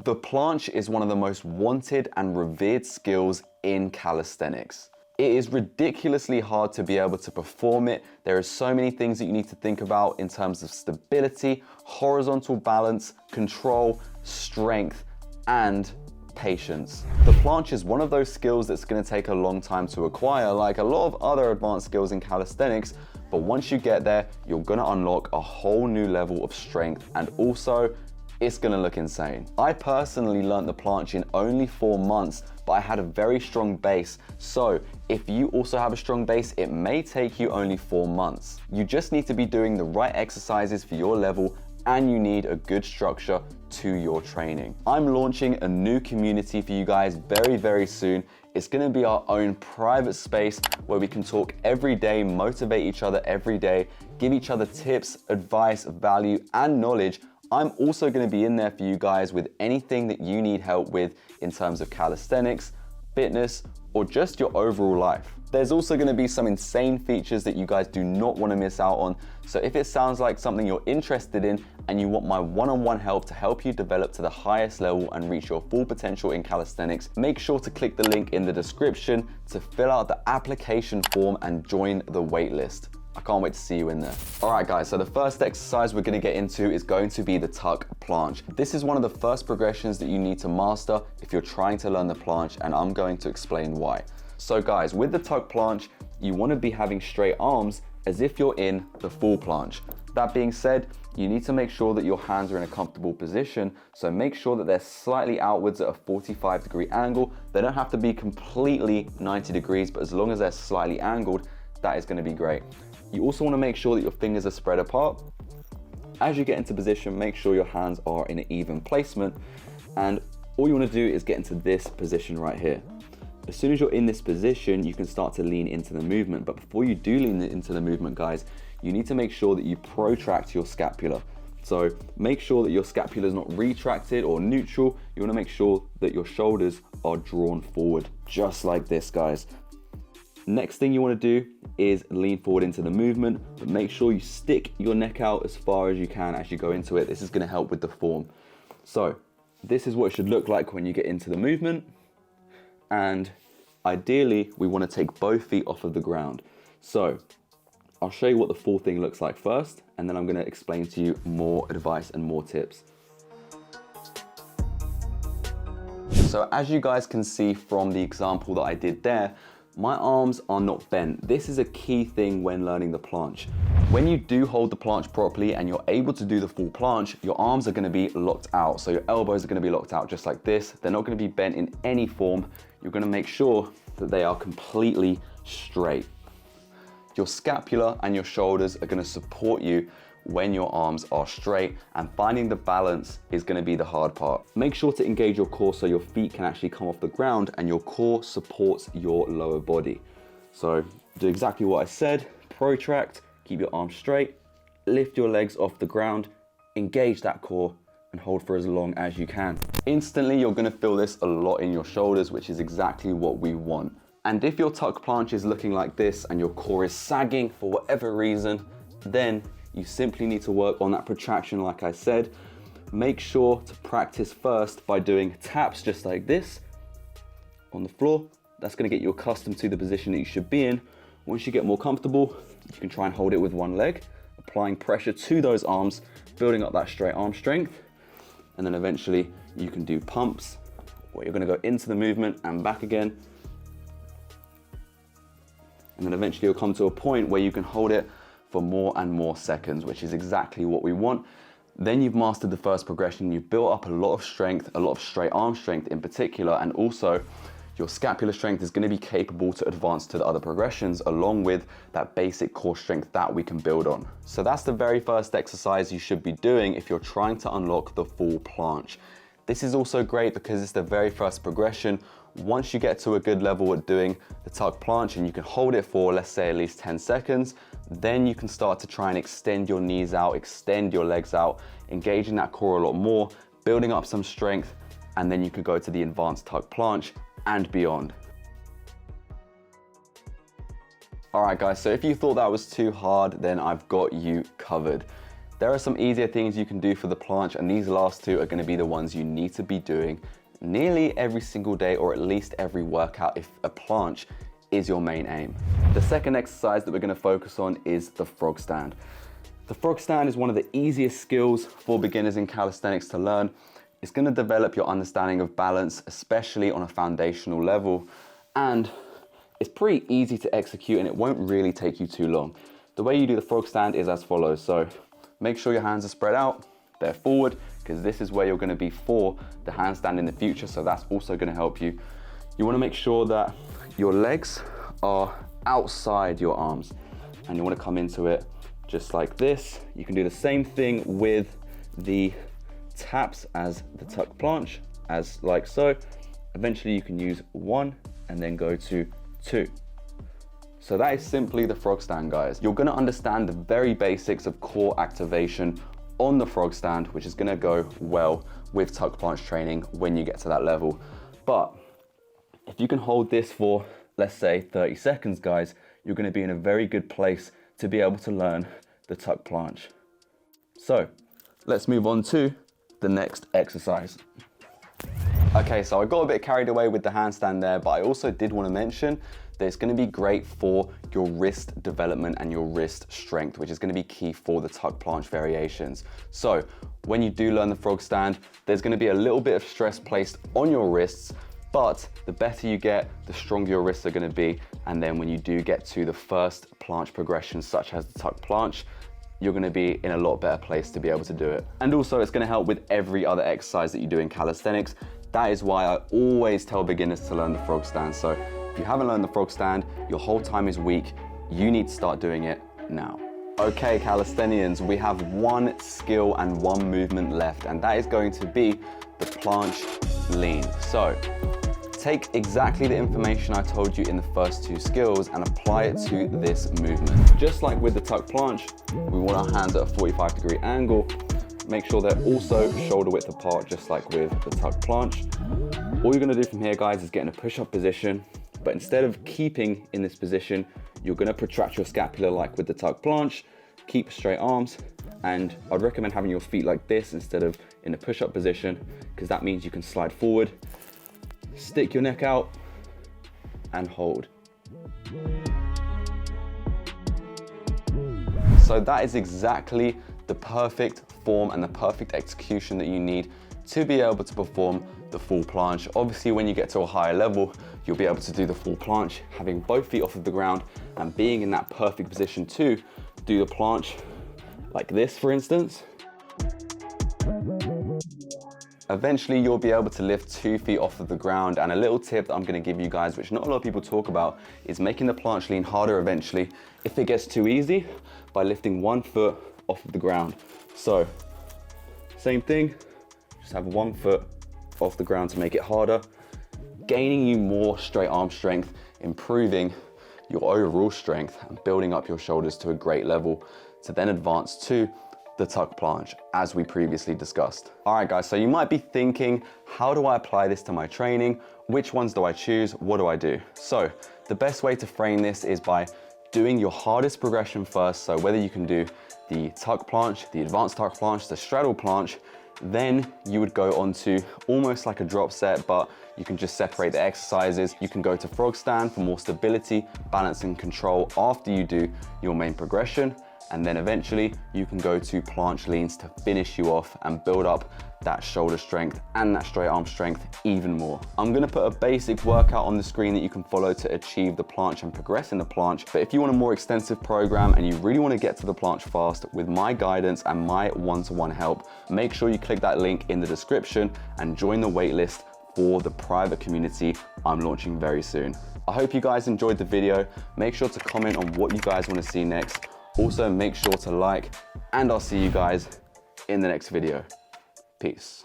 The planche is one of the most wanted and revered skills in calisthenics. It is ridiculously hard to be able to perform it. There are so many things that you need to think about in terms of stability, horizontal balance, control, strength, and patience. The planche is one of those skills that's going to take a long time to acquire, like a lot of other advanced skills in calisthenics, but once you get there, you're going to unlock a whole new level of strength, and also it's going to look insane. I personally learned the planche in only 4 months, but I had a very strong base. So if you also have a strong base, it may take you only 4 months. You just need to be doing the right exercises for your level, and you need a good structure to your training. I'm launching a new community for you guys very, very soon. It's gonna be our own private space where we can talk every day, motivate each other every day, give each other tips, advice, value, and knowledge. I'm also gonna be in there for you guys with anything that you need help with in terms of calisthenics, fitness, or just your overall life. There's also gonna be some insane features that you guys do not wanna miss out on. So if it sounds like something you're interested in and you want my one-on-one help to help you develop to the highest level and reach your full potential in calisthenics, make sure to click the link in the description to fill out the application form and join the waitlist. I can't wait to see you in there. All right, guys, so the first exercise we're gonna get into is going to be the tuck planche. This is one of the first progressions that you need to master if you're trying to learn the planche, and I'm going to explain why. So guys, with the tuck planche, you wanna be having straight arms as if you're in the full planche. That being said, you need to make sure that your hands are in a comfortable position, so make sure that they're slightly outwards at a 45-degree angle. They don't have to be completely 90 degrees, but as long as they're slightly angled, that is gonna be great. You also wanna make sure that your fingers are spread apart. As you get into position, make sure your hands are in an even placement, and all you wanna do is get into this position right here. As soon as you're in this position, you can start to lean into the movement. But before you do lean into the movement, guys, you need to make sure that you protract your scapula. So make sure that your scapula is not retracted or neutral. You wanna make sure that your shoulders are drawn forward, just like this, guys. Next thing you wanna do is lean forward into the movement, but make sure you stick your neck out as far as you can as you go into it. This is gonna help with the form. So this is what it should look like when you get into the movement. And ideally, we want to take both feet off of the ground. So I'll show you what the full thing looks like first, and then I'm going to explain to you more advice and more tips. So as you guys can see from the example that I did there, my arms are not bent. This is a key thing when learning the planche. When you do hold the planche properly and you're able to do the full planche, your arms are gonna be locked out. So your elbows are gonna be locked out just like this. They're not gonna be bent in any form. You're gonna make sure that they are completely straight. Your scapula and your shoulders are gonna support you when your arms are straight, and finding the balance is gonna be the hard part. Make sure to engage your core so your feet can actually come off the ground and your core supports your lower body. So do exactly what I said, protract, keep your arms straight, lift your legs off the ground, engage that core, and hold for as long as you can. Instantly, you're gonna feel this a lot in your shoulders, which is exactly what we want. And if your tuck planche is looking like this and your core is sagging for whatever reason, then you simply need to work on that protraction like I said. Make sure to practice first by doing taps just like this on the floor. That's gonna get you accustomed to the position that you should be in. Once you get more comfortable, you can try and hold it with one leg, applying pressure to those arms, building up that straight arm strength. And then eventually you can do pumps where you're gonna go into the movement and back again. And then eventually you'll come to a point where you can hold it for more and more seconds, which is exactly what we want. Then you've mastered the first progression. You've built up a lot of strength, a lot of straight arm strength in particular, and also your scapular strength is going to be capable to advance to the other progressions along with that basic core strength that we can build on. So that's the very first exercise you should be doing if you're trying to unlock the full planche. This is also great because it's the very first progression. Once you get to a good level at doing the tuck planche and you can hold it for, let's say, at least 10 seconds, then you can start to try and extend your knees out, extend your legs out, engaging that core a lot more, building up some strength, and then you can go to the advanced tuck planche and beyond. All right, guys, so if you thought that was too hard, then I've got you covered. There are some easier things you can do for the planche, and these last two are going to be the ones you need to be doing nearly every single day, or at least every workout if a planche is your main aim. The second exercise that we're going to focus on is the frog stand. The frog stand is one of the easiest skills for beginners in calisthenics to learn. It's going to develop your understanding of balance, especially on a foundational level, and it's pretty easy to execute and it won't really take you too long. The way you do the frog stand is as follows. So make sure your hands are spread out, they're forward, because this is where you're going to be for the handstand in the future, so that's also going to help you. You want to make sure that your legs are outside your arms, and you want to come into it just like this. You can do the same thing with the taps as the tuck planche, as like so. Eventually you can use 1 and then go to 2. So that is simply the frog stand, guys. You're gonna understand the very basics of core activation on the frog stand, which is gonna go well with tuck planche training when you get to that level. But if you can hold this for, let's say, 30 seconds, guys, you're gonna be in a very good place to be able to learn the tuck planche. So let's move on to the next exercise. Okay, so I got a bit carried away with the handstand there, but I also did want to mention that it's going to be great for your wrist development and your wrist strength, which is going to be key for the tuck planche variations. So when you do learn the frog stand, there's going to be a little bit of stress placed on your wrists, but the better you get, the stronger your wrists are going to be. And then when you do get to the first planche progression, such as the tuck planche, you're going to be in a lot better place to be able to do it. And also it's going to help with every other exercise that you do in calisthenics. That is why I always tell beginners to learn the frog stand. So if you haven't learned the frog stand, your whole time is weak. You need to start doing it now. Okay, calisthenians, we have one skill and one movement left, and that is going to be the planche lean. So take exactly the information I told you in the first two skills and apply it to this movement. Just like with the tuck planche, we want our hands at a 45-degree angle. Make sure they're also shoulder width apart, just like with the tuck planche. All you're gonna do from here, guys, is get in a push-up position, but instead of keeping in this position, you're gonna protract your scapula like with the tuck planche, keep straight arms, and I'd recommend having your feet like this instead of in a push-up position, because that means you can slide forward, stick your neck out, and hold. So that is exactly the perfect form and the perfect execution that you need to be able to perform the full planche. Obviously, when you get to a higher level, you'll be able to do the full planche, having both feet off of the ground and being in that perfect position to do the planche like this, for instance. Eventually, you'll be able to lift 2 feet off of the ground. And a little tip that I'm gonna give you guys, which not a lot of people talk about, is making the planche lean harder eventually if it gets too easy, by lifting 1 foot off of the ground. So same thing, just have 1 foot off the ground to make it harder, gaining you more straight arm strength, improving your overall strength and building up your shoulders to a great level to then advance to the tuck planche, as we previously discussed. All right, guys, so you might be thinking, how do I apply this to my training? Which ones do I choose? What do I do? So the best way to frame this is by doing your hardest progression first. So whether you can do the tuck planche, the advanced tuck planche, the straddle planche, then you would go on to almost like a drop set, but you can just separate the exercises. You can go to frog stand for more stability, balance and control after you do your main progression. And then eventually you can go to planche leans to finish you off and build up that shoulder strength and that straight arm strength even more. I'm gonna put a basic workout on the screen that you can follow to achieve the planche and progress in the planche. But if you want a more extensive program and you really wanna get to the planche fast with my guidance and my one-to-one help, make sure you click that link in the description and join the waitlist for the private community I'm launching very soon. I hope you guys enjoyed the video. Make sure to comment on what you guys wanna see next. Also, make sure to like, and I'll see you guys in the next video. Peace.